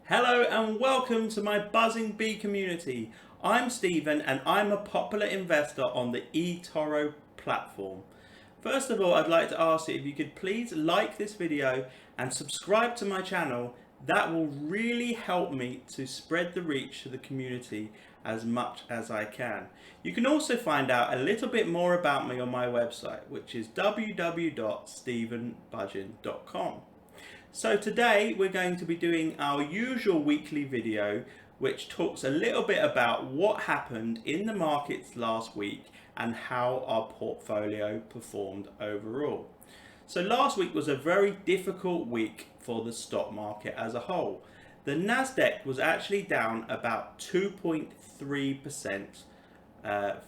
Hello and welcome to my buzzing bee community. I'm Stephen and I'm a popular investor on the Etoro platform. First of all, I'd like to ask you if you could please like this video and subscribe to my channel. That will really help me to spread the reach to the community as much as I can. You can also find out a little bit more about me on my website, which is www.𝘃𝗶𝗱𝗲𝗀𝗀𝗀.com. So today we're going to be doing our usual weekly video, which talks a little bit about what happened in the markets last week and how our portfolio performed overall. So last week was a very difficult week for the stock market as a whole. The Nasdaq was actually down about 2.3%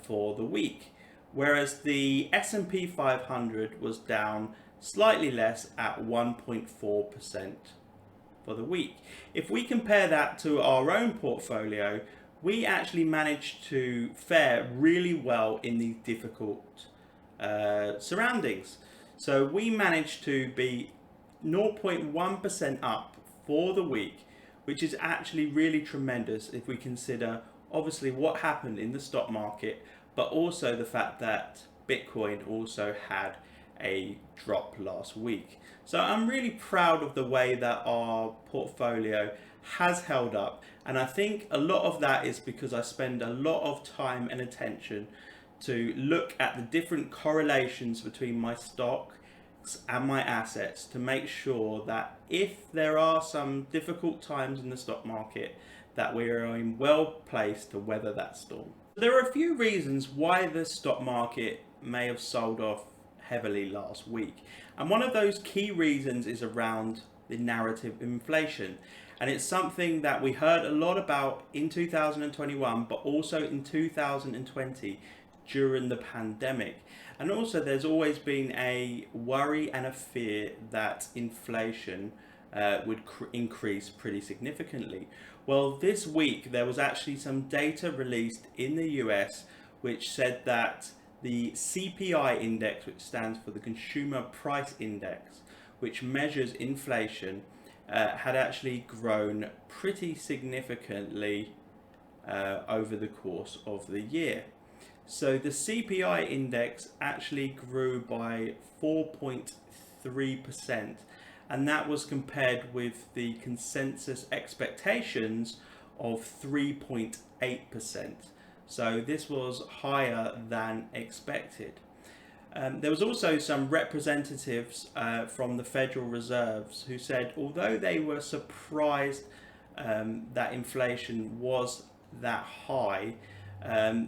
for the week, whereas the S&P 500 was down slightly less at 1.4% for the week. If we compare that to our own portfolio, we actually managed to fare really well in these difficult surroundings. So we managed to be 0.1% up for the week, which is actually really tremendous if we consider obviously what happened in the stock market, but also the fact that Bitcoin also had a drop last week. So I'm really proud of the way that our portfolio has held up, and I think a lot of that is because I spend a lot of time and attention to look at the different correlations between my stocks and my assets to make sure that if there are some difficult times in the stock market, that we are well placed to weather that storm. There are a few reasons why the stock market may have sold off heavily last week, and one of those key reasons is around the narrative inflation, and it's something that we heard a lot about in 2021 but also in 2020 during the pandemic. And also there's always been a worry and a fear that inflation would increase pretty significantly. Well, this week there was actually some data released in the US which said that the CPI index, which stands for the Consumer Price Index, which measures inflation, had actually grown pretty significantly over the course of the year. So the CPI index actually grew by 4.3%, and that was compared with the consensus expectations of 3.8%. So this was higher than expected. There was also some representatives from the Federal Reserves who said although they were surprised that inflation was that high,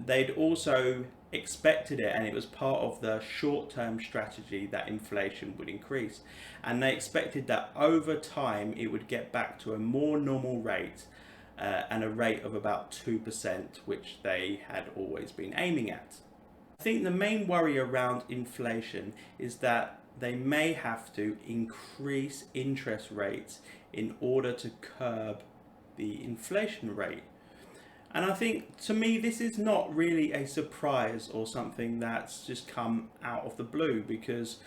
they'd also expected it, and it was part of the short-term strategy that inflation would increase, and they expected that over time it would get back to a more normal rate and a rate of about 2%, which they had always been aiming at. I think the main worry around inflation is that they may have to increase interest rates in order to curb the inflation rate. And I think, to me, this is not really a surprise or something that's just come out of the blue, because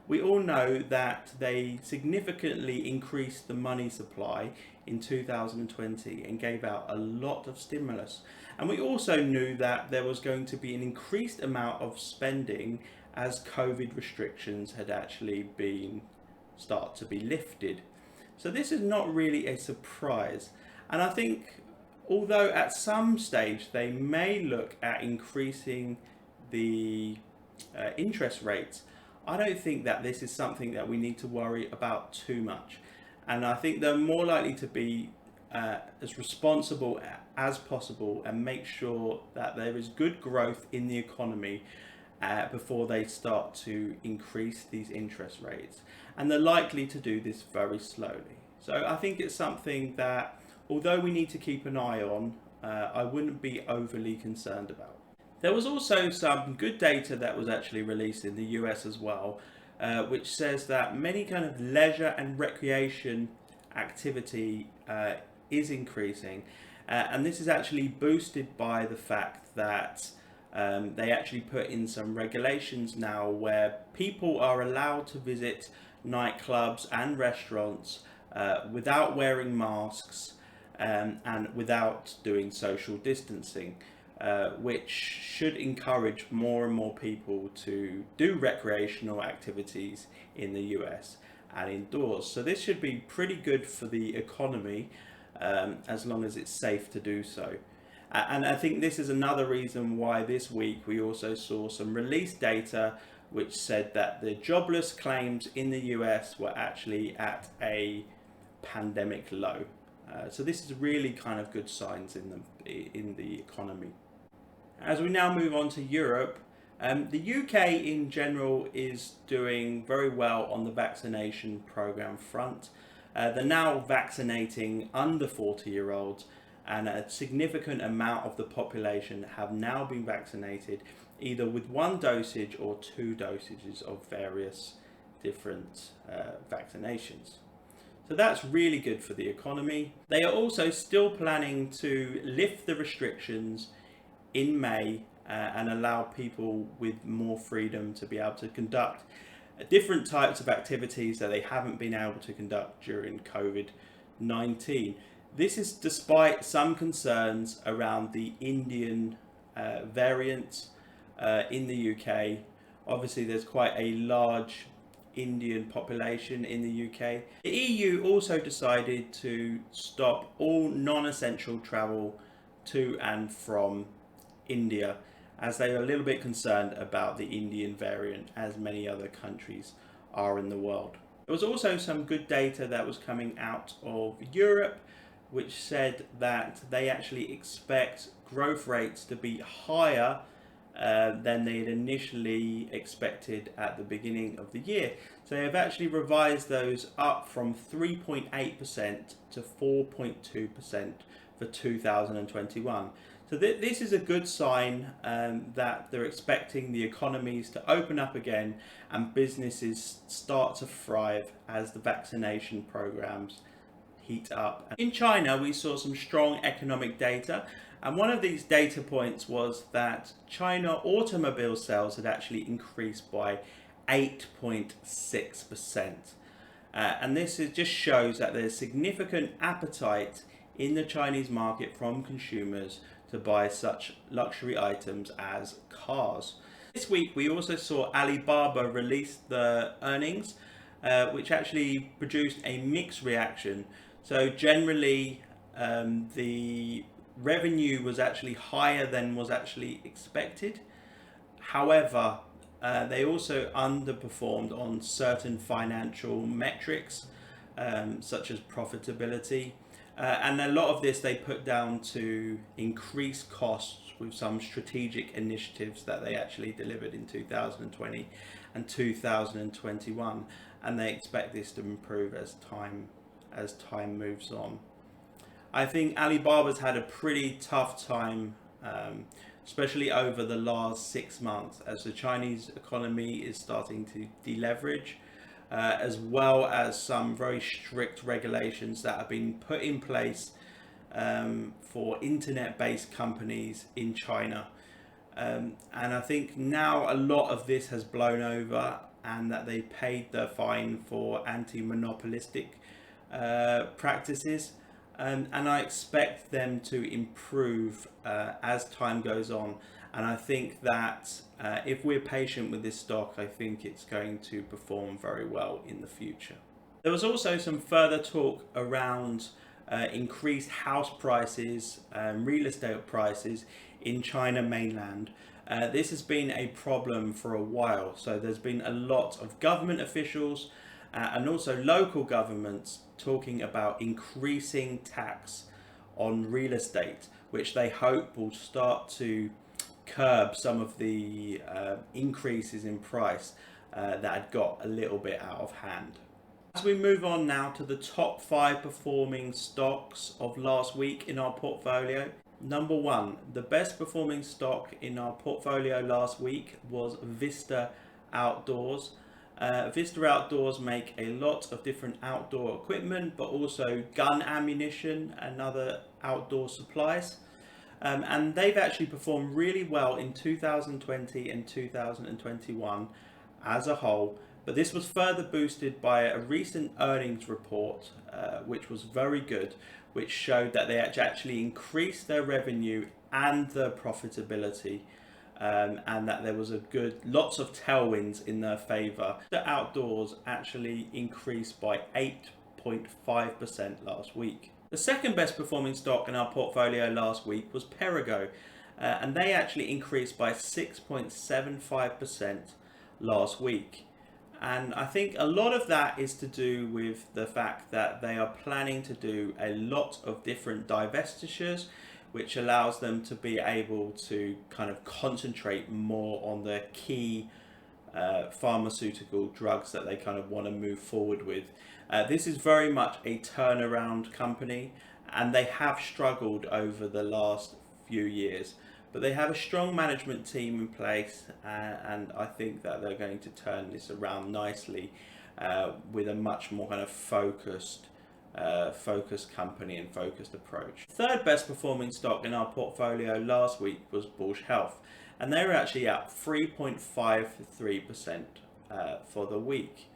we all know that they significantly increased the money supply in 2020 and gave out a lot of stimulus. And we also knew that there was going to be an increased amount of spending as COVID restrictions had actually start to be lifted. So this is not really a surprise. And I think although at some stage they may look at increasing the interest rates, I don't think that this is something that we need to worry about too much. And I think they're more likely to be as responsible as possible and make sure that there is good growth in the economy before they start to increase these interest rates. And they're likely to do this very slowly. So I think it's something that, although we need to keep an eye on, I wouldn't be overly concerned about. There was also some good data that was actually released in the US as well, which says that many kind of leisure and recreation activity is increasing. And this is actually boosted by the fact that they actually put in some regulations now where people are allowed to visit nightclubs and restaurants without wearing masks and without doing social distancing, which should encourage more and more people to do recreational activities in the US and indoors. So this should be pretty good for the economy, as long as it's safe to do so. And I think this is another reason why this week we also saw some released data which said that the jobless claims in the US were actually at a pandemic low. So this is really kind of good signs in the economy. As we now move on to Europe, the UK in general is doing very well on the vaccination program front. They're now vaccinating under 40-year-olds, and a significant amount of the population have now been vaccinated either with 1 dosage or 2 dosages of various different vaccinations. So that's really good for the economy. They are also still planning to lift the restrictions in May and allow people with more freedom to be able to conduct different types of activities that they haven't been able to conduct during COVID-19. This is despite some concerns around the Indian variant in the UK. Obviously, there's quite a large Indian population in the UK. The EU also decided to stop all non-essential travel to and from India, as they are a little bit concerned about the Indian variant, as many other countries are in the world. There was also some good data that was coming out of Europe, which said that they actually expect growth rates to be higher than they had initially expected at the beginning of the year. So they have actually revised those up from 3.8% to 4.2% for 2021. So this is a good sign that they're expecting the economies to open up again and businesses start to thrive as the vaccination programs heat up. In China, we saw some strong economic data, and one of these data points was that China automobile sales had actually increased by 8.6%. And this just shows that there's significant appetite in the Chinese market from consumers to buy such luxury items as cars. This week we also saw Alibaba release the earnings, which actually produced a mixed reaction. So generally the revenue was actually higher than was actually expected. However, they also underperformed on certain financial metrics, such as profitability. And a lot of this they put down to increased costs with some strategic initiatives that they actually delivered in 2020 and 2021, and they expect this to improve as time moves on. I think Alibaba's had a pretty tough time, especially over the last 6 months, as the Chinese economy is starting to deleverage. As well as some very strict regulations that have been put in place for internet-based companies in China. And I think now a lot of this has blown over, and that they paid the fine for anti-monopolistic practices. And I expect them to improve as time goes on. And I think that if we're patient with this stock, I think it's going to perform very well in the future. There was also some further talk around increased house prices, real estate prices in China mainland. This has been a problem for a while. So there's been a lot of government officials and also local governments talking about increasing tax on real estate, which they hope will start to curb some of the increases in price that had got a little bit out of hand. As we move on now to the top 5 performing stocks of last week in our portfolio. Number 1, the best performing stock in our portfolio last week was Vista Outdoors. Vista Outdoors make a lot of different outdoor equipment, but also gun ammunition and other outdoor supplies. And they've actually performed really well in 2020 and 2021 as a whole, But this was further boosted by a recent earnings report, which was very good, which showed that they actually increased their revenue and their profitability, and that there was lots of tailwinds in their favour. The outdoors actually increased by 8.5% last week. The second best performing stock in our portfolio last week was 𝗱𝗶𝗀𝗲𝗃, and they actually increased by 6.75% last week. And I think a lot of that is to do with the fact that they are planning to do a lot of different divestitures, which allows them to be able to kind of concentrate more on their key pharmaceutical drugs that they kind of want to move forward with. This is very much a turnaround company, and they have struggled over the last few years. But they have a strong management team in place, and I think that they're going to turn this around nicely with a much more kind of focused company and focused approach. Third best performing stock in our portfolio last week was Bausch Health, and they were actually up 3.53% for the week.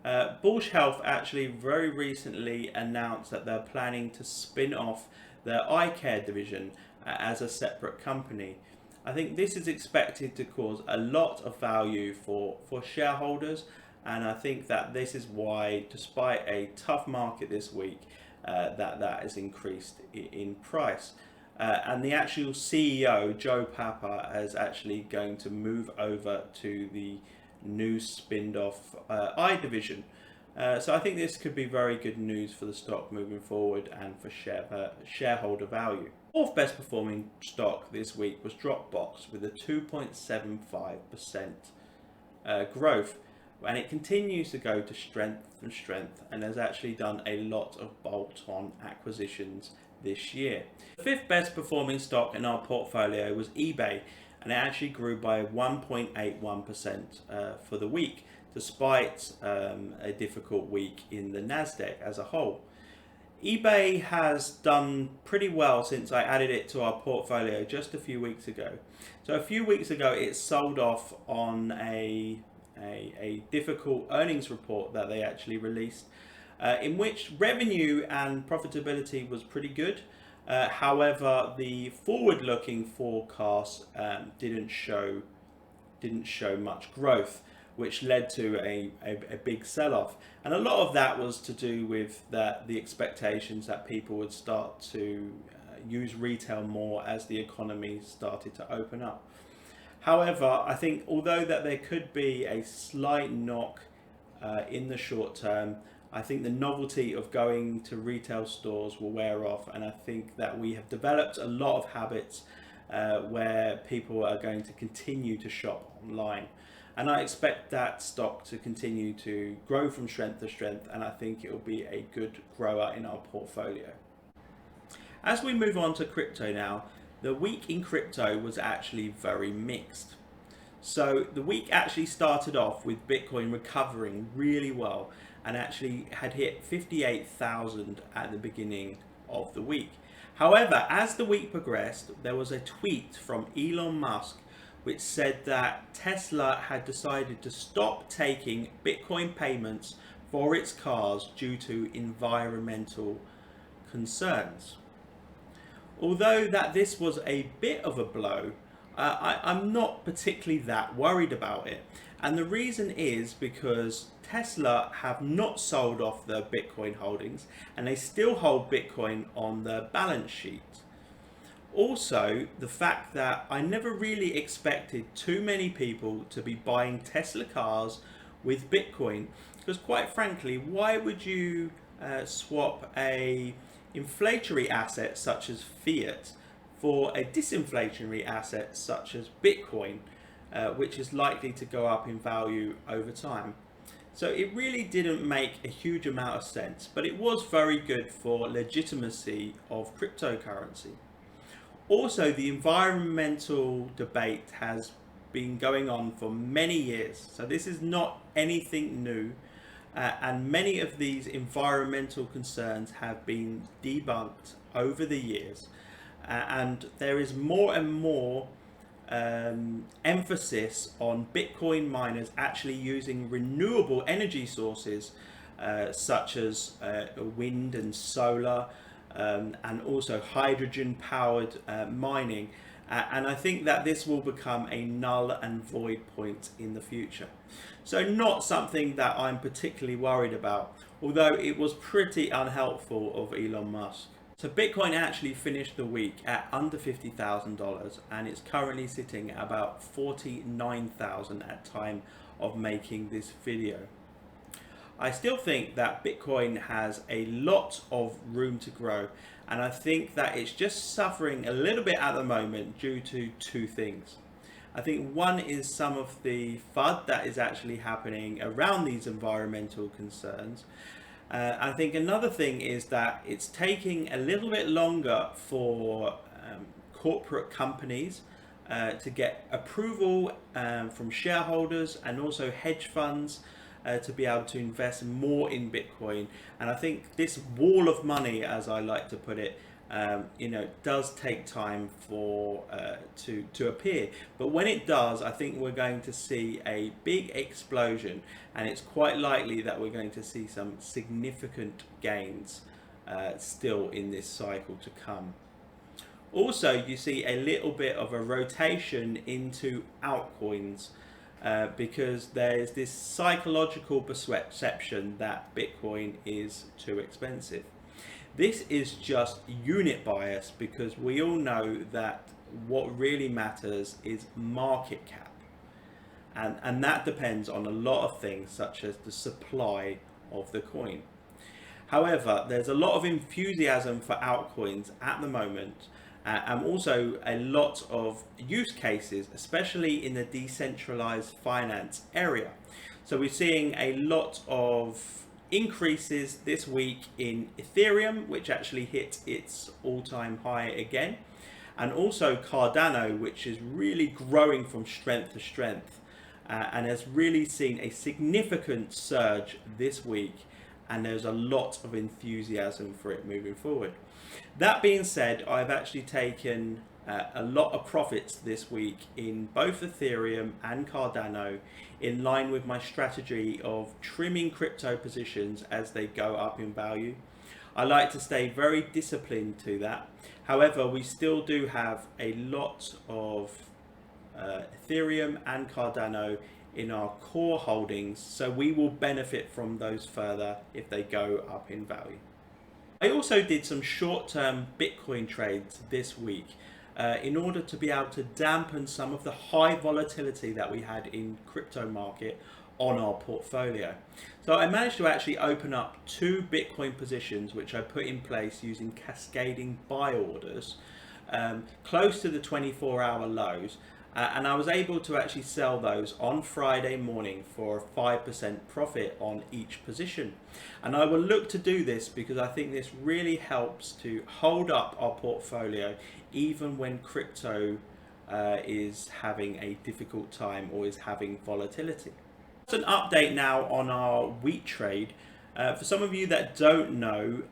Bausch Health actually very recently announced that they're planning to spin off their eye care division as a separate company. I think this is expected to cause a lot of value for shareholders, and I think that this is why, despite a tough market this week, that has increased in price. And the actual CEO, 𝗁𝗂𝗶𝗴𝗲, is actually going to move over to the new spinned off eye division. So I think this could be very good news for the stock moving forward and for shareholder value. Fourth best performing stock this week was Dropbox with a 2.75% growth, and it continues to go to strength and strength, and has actually done a lot of bolt-on acquisitions this year. The fifth best performing stock in our portfolio was eBay, and it actually grew by 1.81% for the week, despite a difficult week in the Nasdaq as a whole. eBay has done pretty well since I added it to our portfolio just a few weeks ago. So a few weeks ago it sold off on a difficult earnings report that they actually released, in which revenue and profitability was pretty good. However, the forward-looking forecast didn't show much growth, which led to a big sell-off. And a lot of that was to do with the expectations that people would start to use retail more as the economy started to open up. However, I think although that there could be a slight knock in the short term, I think the novelty of going to retail stores will wear off, and I think that we have developed a lot of habits where people are going to continue to shop online. And I expect that stock to continue to grow from strength to strength, and I think it will be a good grower in our portfolio. As we move on to crypto now, the week in crypto was actually very mixed. So the week actually started off with Bitcoin recovering really well, and actually had hit 58,000 at the beginning of the week. However, as the week progressed, there was a tweet from Elon Musk which said that Tesla had decided to stop taking Bitcoin payments for its cars due to environmental concerns. Although that this was a bit of a blow, I'm not particularly that worried about it. And the reason is because Tesla have not sold off their Bitcoin holdings, and they still hold Bitcoin on their balance sheet. Also, the fact that I never really expected too many people to be buying Tesla cars with Bitcoin, because quite frankly, why would you swap a inflationary asset such as fiat for a disinflationary asset such as Bitcoin, which is likely to go up in value over time? So it really didn't make a huge amount of sense, but it was very good for legitimacy of cryptocurrency. Also, the environmental debate has been going on for many years, so this is not anything new, and many of these environmental concerns have been debunked over the years, and there is more and more emphasis on Bitcoin miners actually using renewable energy sources such as wind and solar, and also hydrogen powered mining. And I think that this will become a null and void point in the future. So not something that I'm particularly worried about, although it was pretty unhelpful of Elon Musk. So Bitcoin actually finished the week at under $50,000 and it's currently sitting at about 49,000 at time of making this video. I still think that Bitcoin has a lot of room to grow, and I think that it's just suffering a little bit at the moment due to two things. I think one is some of the FUD that is actually happening around these environmental concerns. I think another thing is that it's taking a little bit longer for corporate companies to get approval from shareholders and also hedge funds to be able to invest more in Bitcoin. And I think this wall of money, as I like to put it, does take time for to appear. But when it does, I think we're going to see a big explosion, and it's quite likely that we're going to see some significant gains still in this cycle to come. Also, you see a little bit of a rotation into altcoins because there's this psychological perception that Bitcoin is too expensive. This is just unit bias, because we all know that what really matters is market cap, and that depends on a lot of things such as the supply of the coin. However, there's a lot of enthusiasm for altcoins at the moment, and also a lot of use cases, especially in the decentralized finance area. So we're seeing a lot of increases this week in Ethereum, which actually hit its all-time high again, and also Cardano, which is really growing from strength to strength, and has really seen a significant surge this week, and there's a lot of enthusiasm for it moving forward. That being said, I've actually taken a lot of profits this week in both Ethereum and Cardano, in line with my strategy of trimming crypto positions as they go up in value. I like to stay very disciplined to that. However, we still do have a lot of Ethereum and Cardano in our core holdings, so we will benefit from those further if they go up in value. I also did some short-term Bitcoin trades this week in order to be able to dampen some of the high volatility that we had in crypto market on our portfolio. So I managed to actually open up 2 Bitcoin positions, which I put in place using cascading buy orders close to the 24-hour lows. And I was able to actually sell those on Friday morning for a 5% profit on each position. And I will look to do this because I think this really helps to hold up our portfolio even when crypto is having a difficult time or is having volatility. It's an update now on our wheat trade. For some of you that don't know,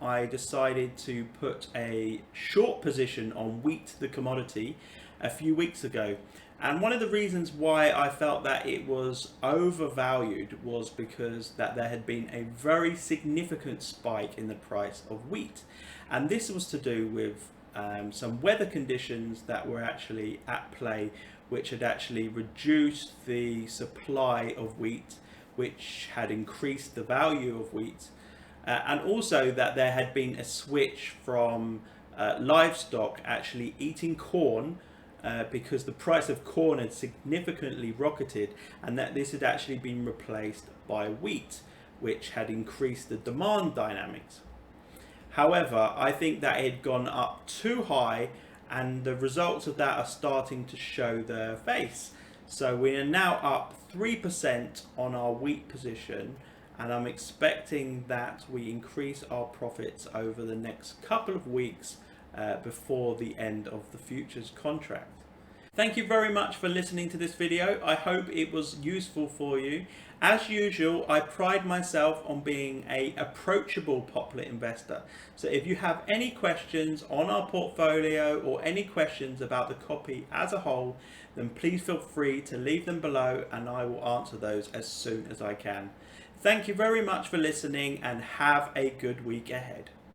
I decided to put a short position on wheat, the commodity, a few weeks ago. And one of the reasons why I felt that it was overvalued was because that there had been a very significant spike in the price of wheat. And this was to do with some weather conditions that were actually at play, which had actually reduced the supply of wheat, which had increased the value of wheat, and also that there had been a switch from livestock actually eating corn because the price of corn had significantly rocketed, and that this had actually been replaced by wheat, which had increased the demand dynamics. However, I think that it had gone up too high, and the results of that are starting to show their face. So we are now up 3% on our wheat position, and I'm expecting that we increase our profits over the next couple of weeks before the end of the futures contract. Thank you very much for listening to this video. I hope it was useful for you. As usual, I pride myself on being an approachable popular investor. So if you have any questions on our portfolio or any questions about the copy as a whole, then please feel free to leave them below and I will answer those as soon as I can. Thank you very much for listening and have a good week ahead.